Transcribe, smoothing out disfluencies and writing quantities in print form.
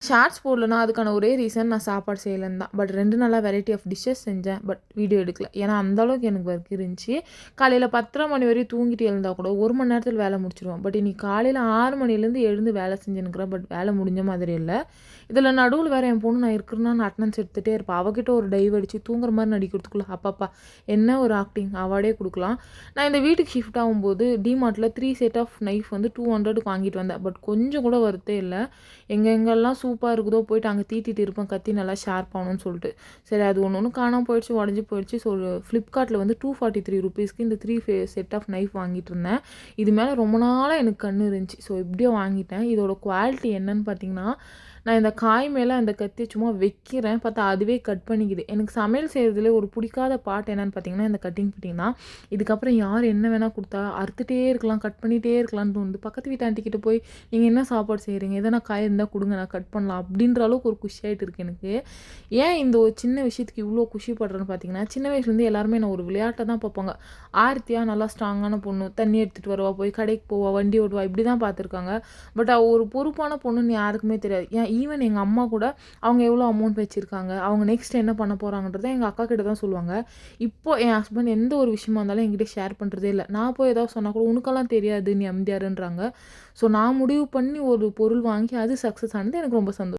Shorts போடலன்னா அதுக்கான ஒரே ரீசன் நான் சாப்பாடு செய்யலைன்னு தான். பட் 2 நாளா வெரைட்டி ஆஃப் டிஷ்ஷஸ் செஞ்சேன். பட் வீடியோ எடுக்கல. ஏன்னா அந்த அளவுக்கு எனக்கு ஒர்க் இருந்துச்சு. காலையில 10:30 மணி வரையும் தூங்கிட்டு எழுந்தா கூட 1 மணி நேரத்தில வேலை முடிச்சுருவேன். பட் இன்னைக்கு காலையில 6 மணிலேருந்து எழுந்து வேலை செஞ்சுன்னுக்கிறேன். பட் வேலை முடிஞ்ச மாதிரி இல்ல. இதில நடுவுல வேற என் பொண்ணு நான் இருக்கிறேன்னா நான் அட்டெண்டன்ஸ் எடுத்துட்டே இருப்பேன். அவகிட்ட ஒரு டைவ் அடிச்சு தூங்குற மாரி நடிக்கிறதுக்குள்ள அப்பப்பா! என்ன ஒரு ஆக்டிங் அவார்டே குடுக்கலாம். நான் இந்த வீட்டுக்கு ஷிஃப்ட் ஆகும்போது டிமார்ட்ல 3 செட் ஆஃப் நைஃப் வந்து 200க்கு வாங்கிட்டு வந்தேன். பட் கொஞ்சம் கூட வொர்த்தே இல்ல. எங்கெங்கெல்லாம் சூப்பா இருக்குதோ போயிட்டு அங்க தீட்டிட்டு இருப்பேன். கத்தி நல்லா ஷார்ப் ஆகணும்னு சொல்லிட்டு. சரி அது ஒண்ணு காணாம போயிடுச்சு, உடைஞ்சு போயிடுச்சு. ஸோ ஃப்ளிப்கார்ட்ல வந்து ₹243க்கு இந்த 3 செட் ஆஃப் நைஃப் வாங்கிட்டு இருந்தேன். இது மேல ரொம்ப நாளா எனக்கு கண்ணு இருந்துச்சு. ஸோ எப்படியோ வாங்கிட்டேன். இதோட குவாலிட்டி என்னன்னு பார்த்தீங்கன்னா, நான் இந்த காய் மேல அந்த கத்திய சும்மா வைக்கிறேன். பார்த்தா அதுவே கட் பண்ணிக்குது. எனக்கு சமையல் செய்றதுல ஒரு பிடிக்காத பார்ட் என்னன்னு பார்த்தீங்கன்னா, இந்த கட்டிங் ஃபிட்டிங் தான். இதுக்கப்புறம் யார் என்ன வேணா குடுத்தா அறுத்துட்டே இருக்கலாம், கட் பண்ணிட்டே இருக்கலாம்னு தோணுது. பக்கத்து வீட்டு ஆன்டி கிட்ட போய் நீங்க என்ன சாப்பாடு செய்றீங்க? எதனா காய் இருந்தா குடுங்க நான் கட் பண்ணலாம். அப்படின்ற அளவுக்கு ஒரு குஷி ஆயிட்டு இருக்கு எனக்கு. ஏன் இந்த ஒரு சின்ன விஷயத்துக்கு இவ்ளோ குஷி படுறேன்னு பார்த்தீங்கன்னா, சின்ன வயசுலேருந்து எல்லாருமே என்ன ஒரு விளையாட்டா தான் பார்ப்பாங்க. ஆர்த்தியா நல்லா ஸ்ட்ராங்கான பொண்ணு. தண்ணி எடுத்துட்டு வருவா, போய் கடைக்கு போவா, வண்டி ஓட்டுவா இப்படி தான் பார்த்துருக்காங்க. பட் அவ ஒரு பொறுப்பான பொண்ணுன்னு யாருக்குமே தெரியாது. ஏன் ஈவன் எங்க அம்மா கூட அவங்க எவ்வளோ அமௌண்ட் வச்சிருக்காங்க, அவங்க நெக்ஸ்ட் என்ன பண்ண போறாங்கன்றத எங்க அக்கா கிட்ட தான் சொல்லுவாங்க. இப்போ என் ஹஸ்பண்ட் எந்த ஒரு விஷயமா இருந்தாலும் என்கிட்ட ஷேர் பண்றதே இல்ல. நான் போய் ஏதாவது சொன்னா கூட உனக்கெல்லாம் தெரியாது நீ அமைதியா இருன்றாங்க. ஸோ நான் முடிவு பண்ணி ஒரு பொருள் வாங்கி அது சக்சஸ் ஆனது எனக்கு ரொம்ப சந்தோஷம்.